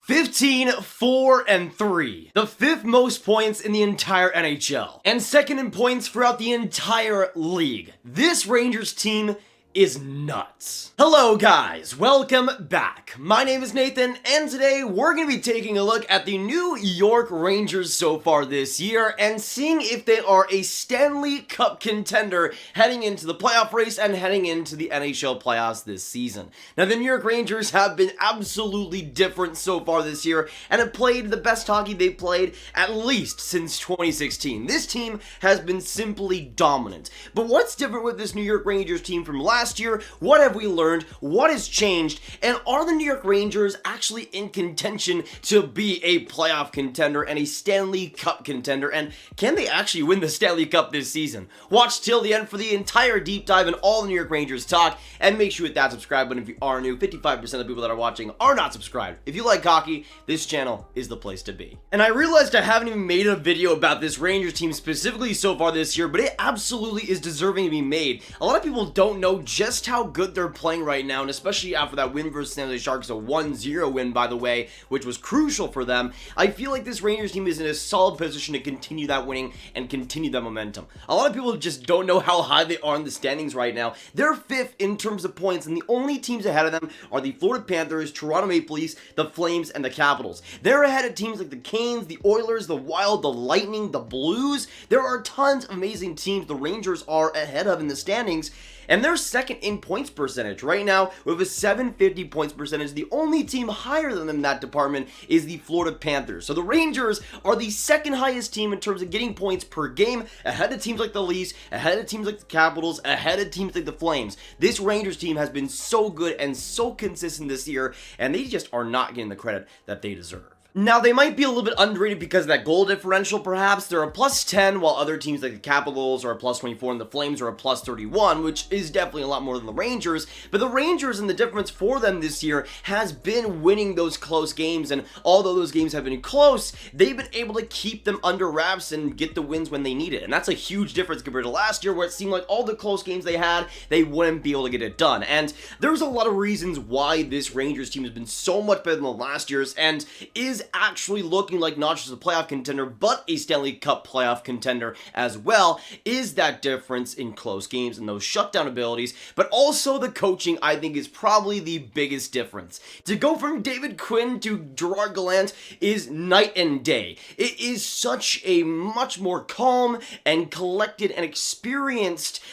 15, 4, and 3. The 5th most points in the entire NHL. And 2nd in points throughout the entire league. This Rangers team is nuts. Hello guys, welcome back. My name is Nathan, and today we're going to be taking a look at the New York Rangers so far this year and seeing if they are a Stanley Cup contender heading into the playoff race and heading into the NHL playoffs this season. Now the New York Rangers have been absolutely different so far this year and have played the best hockey they've played at least since 2016. This team has been simply dominant. But what's different with this New York Rangers team from last year? What have we learned? What has changed? And are the New York Rangers actually in contention to be a playoff contender and a Stanley Cup contender? And can they actually win the Stanley Cup this season? Watch till the end for the entire deep dive in all the New York Rangers talk, and make sure you hit that subscribe button if you are new. 55% of the people that are watching are not subscribed. If you like hockey, this channel is the place to be. And I realized I haven't even made a video about this Rangers team specifically so far this year, but it absolutely is deserving to be made. A lot of people don't know just how good they're playing right now, and especially after that win versus San Jose Sharks, a 1-0 win, by the way, which was crucial for them. I feel like this Rangers team is in a solid position to continue that winning and continue that momentum. A lot of people just don't know how high they are in the standings right now. They're 5th in terms of points, and the only teams ahead of them are the Florida Panthers, Toronto Maple Leafs, the Flames, and the Capitals. They're ahead of teams like the Canes, the Oilers, the Wild, the Lightning, the Blues. There are tons of amazing teams the Rangers are ahead of in the standings, and they're 2nd in points percentage. Right now, with a 750 points percentage, the only team higher than them in that department is the Florida Panthers. So the Rangers are the 2nd highest team in terms of getting points per game, ahead of teams like the Leafs, ahead of teams like the Capitals, ahead of teams like the Flames. This Rangers team has been so good and so consistent this year, and they just are not getting the credit that they deserve. Now, they might be a little bit underrated because of that goal differential, perhaps. They're a plus 10, while other teams like the Capitals are a plus 24 and the Flames are a plus 31, which is definitely a lot more than the Rangers. But the Rangers, and the difference for them this year, has been winning those close games. And although those games have been close, they've been able to keep them under wraps and get the wins when they need it. And that's a huge difference compared to last year, where it seemed like all the close games they had, they wouldn't be able to get it done. And there's a lot of reasons why this Rangers team has been so much better than the last year's, and is actually looking like not just a playoff contender, but a Stanley Cup playoff contender as well, is that difference in close games and those shutdown abilities. But also the coaching, I think, is probably the biggest difference. To go from David Quinn to Gerard Gallant is night and day. It is such a much more calm and collected and experienced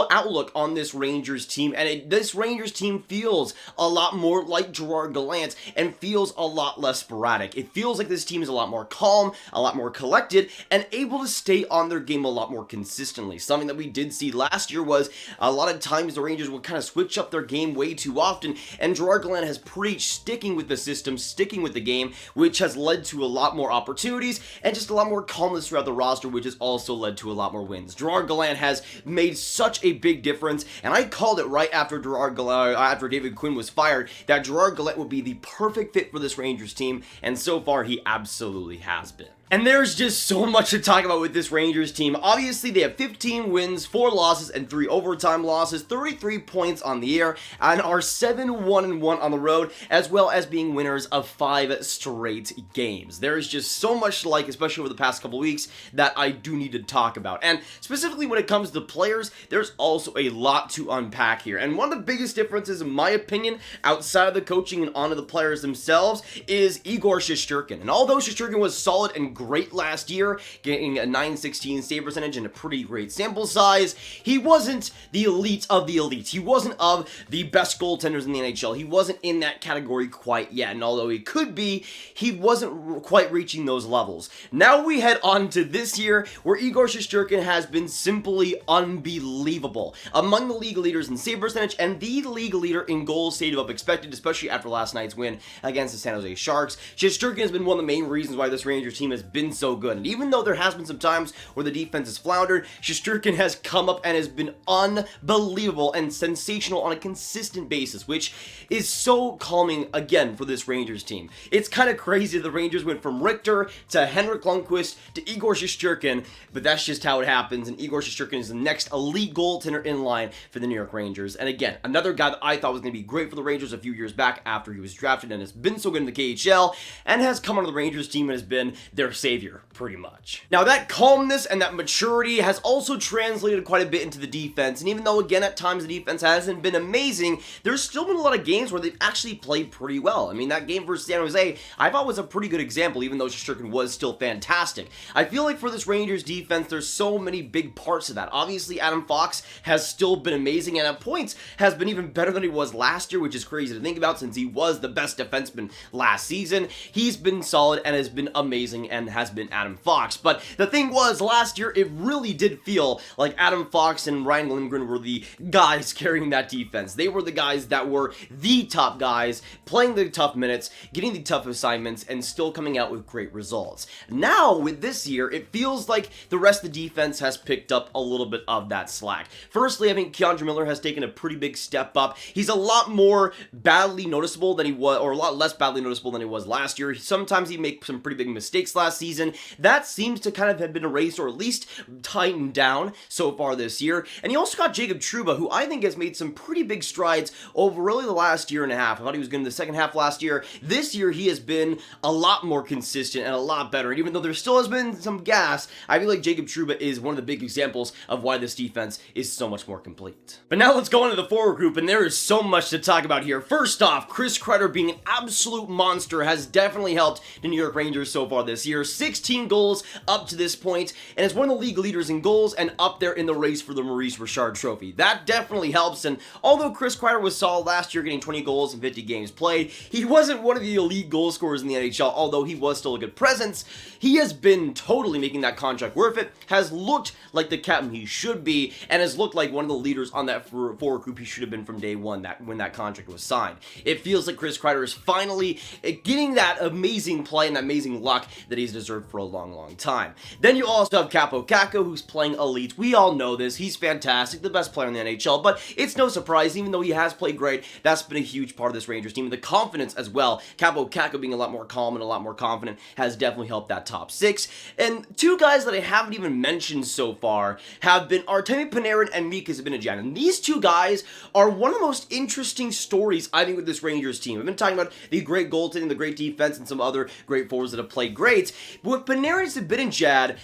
outlook on this Rangers team, and this Rangers team feels a lot more like Gerard Gallant and feels a lot less sporadic. It feels like this team is a lot more calm, a lot more collected, and able to stay on their game a lot more consistently. Something that we did see last year was a lot of times the Rangers would kind of switch up their game way too often, and Gerard Gallant has preached sticking with the system, sticking with the game, which has led to a lot more opportunities and just a lot more calmness throughout the roster, which has also led to a lot more wins. Gerard Gallant has made such a big difference, and I called it right after after David Quinn was fired, that Gerard Gallant would be the perfect fit for this Rangers team, and so far he absolutely has been. And there's just so much to talk about with this Rangers team. Obviously, they have 15 wins, 4 losses, and 3 overtime losses, 33 points on the year, and are 7-1-1 on the road, as well as being winners of 5 straight games. There's just so much to like, especially over the past couple weeks, that I do need to talk about. And specifically when it comes to players, there's also a lot to unpack here. And one of the biggest differences, in my opinion, outside of the coaching and onto the players themselves, is Igor Schusterkin. And although Shesterkin was solid and great last year, getting a .916 save percentage and a pretty great sample size, he wasn't the elite of the elites. He wasn't of the best goaltenders in the NHL. He wasn't in that category quite yet, and although he could be, he wasn't quite reaching those levels. Now we head on to this year, where Igor Schusterkin has been simply unbelievable. Among the league leaders in save percentage and the league leader in goals saved above expected, especially after last night's win against the San Jose Sharks. Shesterkin has been one of the main reasons why this Rangers team has has been so good. And even though there has been some times where the defense has floundered, Shesterkin has come up and has been unbelievable and sensational on a consistent basis, which is so calming again for this Rangers team. It's kind of crazy the Rangers went from Richter to Henrik Lundqvist to Igor Schusterkin, but that's just how it happens, and Igor Schusterkin is the next elite goaltender in line for the New York Rangers. And again, another guy that I thought was going to be great for the Rangers a few years back after he was drafted and has been so good in the KHL and has come onto the Rangers team and has been their savior, pretty much. Now, that calmness and that maturity has also translated quite a bit into the defense, and even though, again, at times the defense hasn't been amazing, there's still been a lot of games where they've actually played pretty well. I mean, that game versus San Jose, I thought was a pretty good example, even though Shesterkin was still fantastic. I feel like for this Rangers defense, there's so many big parts of that. Obviously, Adam Fox has still been amazing, and at points has been even better than he was last year, which is crazy to think about since he was the best defenseman last season. He's been solid and has been amazing and has been Adam Fox. But the thing was, last year, it really did feel like Adam Fox and Ryan Lindgren were the guys carrying that defense. They were the guys that were the top guys, playing the tough minutes, getting the tough assignments, and still coming out with great results. Now, with this year, it feels like the rest of the defense has picked up a little bit of that slack. Firstly, I think Keanu Miller has taken a pretty big step up. He's a lot more badly noticeable than he was, or a lot less badly noticeable than he was last year. Sometimes he made some pretty big mistakes last season. That seems to kind of have been erased or at least tightened down so far this year. And he also got Jacob Trouba, who I think has made some pretty big strides over really the last year and a half. I thought he was good in the second half last year. This year, he has been a lot more consistent and a lot better. And even though there still has been some gas, I feel like Jacob Trouba is one of the big examples of why this defense is so much more complete. But now let's go into the forward group, and there is so much to talk about here. First off, Chris Kreider being an absolute monster has definitely helped the New York Rangers so far this year. 16 goals up to this point, and is one of the league leaders in goals and up there in the race for the Maurice Richard Trophy. That definitely helps, and although Chris Kreider was solid last year, getting 20 goals in 50 games played, he wasn't one of the elite goal scorers in the NHL, although he was still a good presence. He has been totally making that contract worth it, has looked like the captain he should be, and has looked like one of the leaders on that forward group he should have been from day one when that contract was signed. It feels like Chris Kreider is finally getting that amazing play and that amazing luck that he's deserved for a long, long time. Then you also have Kakko, who's playing elite. We all know this. He's fantastic, the best player in the NHL, but it's no surprise, even though he has played great, that's been a huge part of this Rangers team. And the confidence as well. Kakko being a lot more calm and a lot more confident has definitely helped that top six. And two guys that I haven't even mentioned so far have been Artemi Panarin and Mika Zibanejad. And these two guys are one of the most interesting stories, I think, with this Rangers team. I've been talking about the great goaltending, the great defense, and some other great forwards that have played great. But with Panarin and Zibanejad,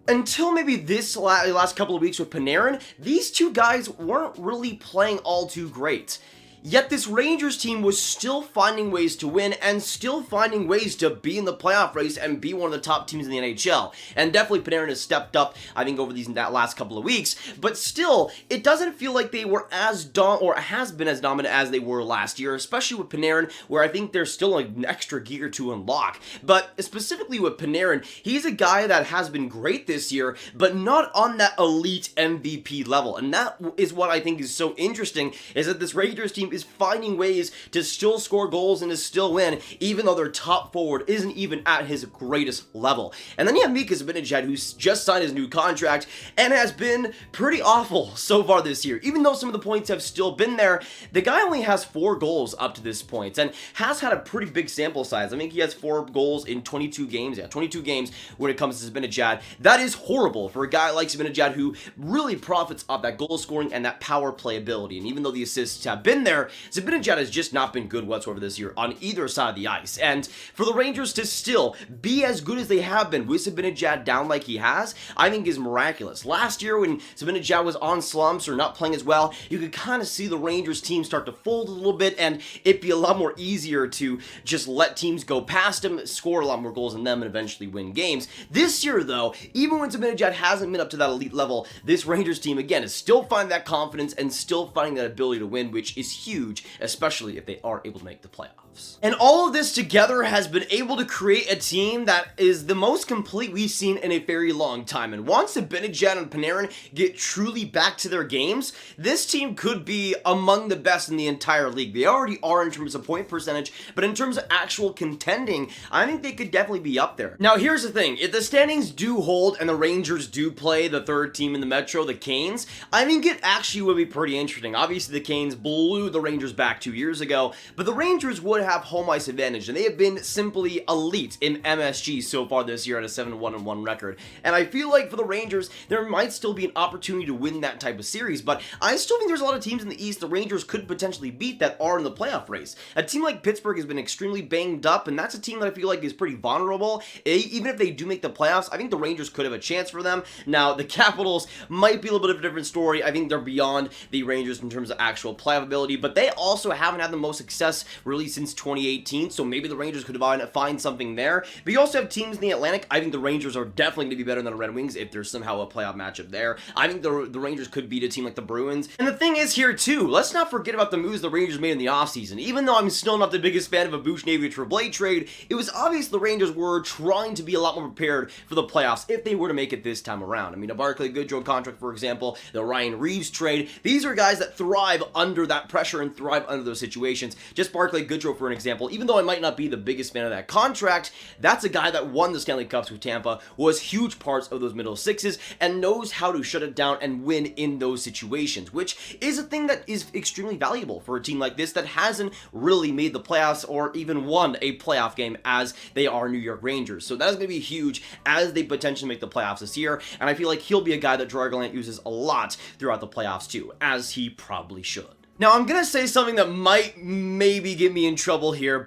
until maybe this last couple of weeks with Panarin, these two guys weren't really playing all too great. Yet this Rangers team was still finding ways to win and still finding ways to be in the playoff race and be one of the top teams in the NHL. And definitely Panarin has stepped up, I think, over that last couple of weeks. But still, it doesn't feel like they were as has been as dominant as they were last year, especially with Panarin, where I think there's still an extra gear to unlock. But specifically with Panarin, he's a guy that has been great this year, but not on that elite MVP level. And that is what I think is so interesting, is that this Rangers team is finding ways to still score goals and to still win, even though their top forward isn't even at his greatest level. And then you have Mika Zibanejad, who's just signed his new contract and has been pretty awful so far this year. Even though some of the points have still been there, the guy only has 4 goals up to this point and has had a pretty big sample size. I think he has 4 goals in 22 games. Yeah, 22 games when it comes to Zibanejad. That is horrible for a guy like Zibanejad, who really profits off that goal scoring and that power play ability. And even though the assists have been there, Zibanejad has just not been good whatsoever this year on either side of the ice. And for the Rangers to still be as good as they have been with Zibanejad down like he has, I think is miraculous. Last year when Zibanejad was on slumps or not playing as well, you could kind of see the Rangers team start to fold a little bit, and it'd be a lot more easier to just let teams go past him, score a lot more goals than them, and eventually win games. This year, though, even when Zibanejad hasn't been up to that elite level, this Rangers team, again, is still finding that confidence and still finding that ability to win, which is huge, especially if they are able to make the playoffs. playoffs. And all of this together has been able to create a team that is the most complete we've seen in a very long time. And once Zibanejad and Panarin get truly back to their games, this team could be among the best in the entire league. They already are in terms of point percentage, but in terms of actual contending, I think they could definitely be up there. Now, here's the thing. If the standings do hold and the Rangers do play the third team in the Metro, the Canes, I think it actually would be pretty interesting. Obviously, the Canes blew the Rangers back 2 years ago, but the Rangers would have home ice advantage, and they have been simply elite in MSG so far this year at a 7-1-1 record. And I feel like for the Rangers, there might still be an opportunity to win that type of series, but I still think there's a lot of teams in the East the Rangers could potentially beat that are in the playoff race. A team like Pittsburgh has been extremely banged up, and that's a team that I feel like is pretty vulnerable. Even if they do make the playoffs, I think the Rangers could have a chance for them. Now, the Capitals might be a little bit of a different story. I think they're beyond the Rangers in terms of actual playoff ability, but they also haven't had the most success really since 2018, so maybe the Rangers could find something there. But you also have teams in the Atlantic. I think the Rangers are definitely going to be better than the Red Wings if there's somehow a playoff matchup there. I think the Rangers could beat a team like the Bruins. And the thing is here too, let's not forget about the moves the Rangers made in the offseason. Even though I'm still not the biggest fan of a Buchnevich-Tremblay trade, it was obvious the Rangers were trying to be a lot more prepared for the playoffs if they were to make it this time around. I mean, a Barclay Goodrow contract, for example, the Ryan Reeves trade, these are guys that thrive under that pressure and thrive under those situations. Just Barclay Goodrow, for an example, even though I might not be the biggest fan of that contract, that's a guy that won the Stanley Cups with Tampa, was huge parts of those middle sixes, and knows how to shut it down and win in those situations, which is a thing that is extremely valuable for a team like this that hasn't really made the playoffs or even won a playoff game as they are New York Rangers. So that is going to be huge as they potentially make the playoffs this year, and I feel like he'll be a guy that Dreger uses a lot throughout the playoffs too, as he probably should. Now, I'm going to say something that might maybe get me in trouble here,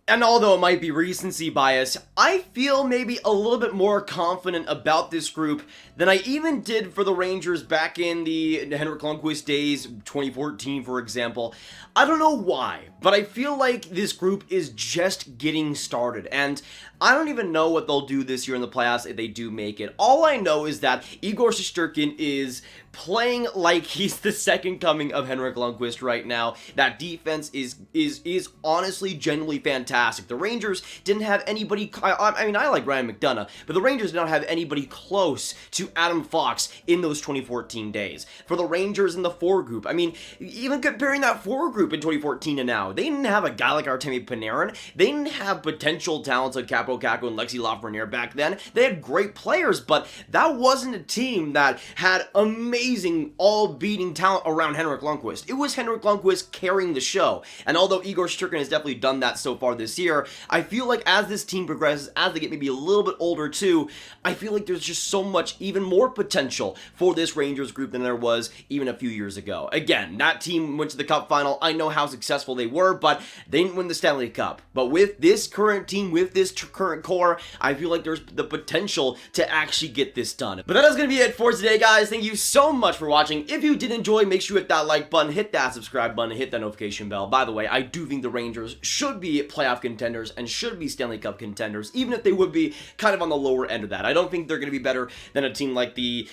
and although it might be recency bias, I feel maybe a little bit more confident about this group than I even did for the Rangers back in the Henrik Lundqvist days, 2014, for example. I don't know why, but I feel like this group is just getting started, and I don't even know what they'll do this year in the playoffs if they do make it. All I know is that Igor Schusterkin is playing like he's the second coming of Henrik Lundqvist right now. That defense is honestly genuinely fantastic. The Rangers didn't have anybody, I mean, I like Ryan McDonough, but the Rangers did not have anybody close to Adam Fox in those 2014 days. For the Rangers in the 4 group, I mean, even comparing that 4 group in 2014 to now, they didn't have a guy like Artemi Panarin. They didn't have potential talents like Kaapo, Kakko, and Lafreniere back then. They had great players, but that wasn't a team that had amazing all-beating talent around Henrik Lundqvist. It was Henrik Lundqvist carrying the show, and although Igor Schusterkin has definitely done that so far this year, I feel like as this team progresses, as they get maybe a little bit older too, I feel like there's just so much, even more potential for this Rangers group than there was even a few years ago. Again, that team went to the Cup final. I know how successful they were, but they didn't win the Stanley Cup. But with this current team, with this current core, I feel like there's the potential to actually get this done. But that is going to be it for today, guys. Thank you so much for watching. If you did enjoy, make sure you hit that like button, hit that subscribe button, hit that notification bell. By the way, I do think the Rangers should be playoff contenders and should be Stanley Cup contenders, even if they would be kind of on the lower end of that. I don't think they're going to be better than a team like the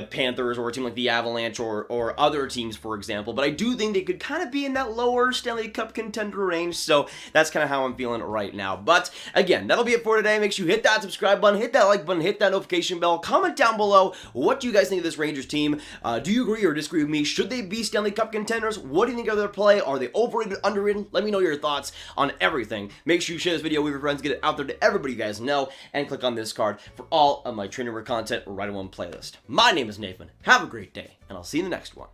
Panthers or a team like the Avalanche or other teams, for example, but I do think they could kind of be in that lower Stanley Cup contender range, so that's kind of how I'm feeling right now. But again, that'll be it for today. Make sure you hit that subscribe button, hit that like button, hit that notification bell. Comment down below, what do you guys think of this Rangers team? Do you agree or disagree with me? Should they be Stanley Cup contenders? What do you think of their play? Are they overrated, underrated? Let me know your thoughts on everything. Make sure you share this video with your friends, get it out there to everybody you guys know, and click on this card for all of my training content right in one playlist. My name is Nathan. Have a great day, and I'll see you in the next one.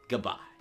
Goodbye.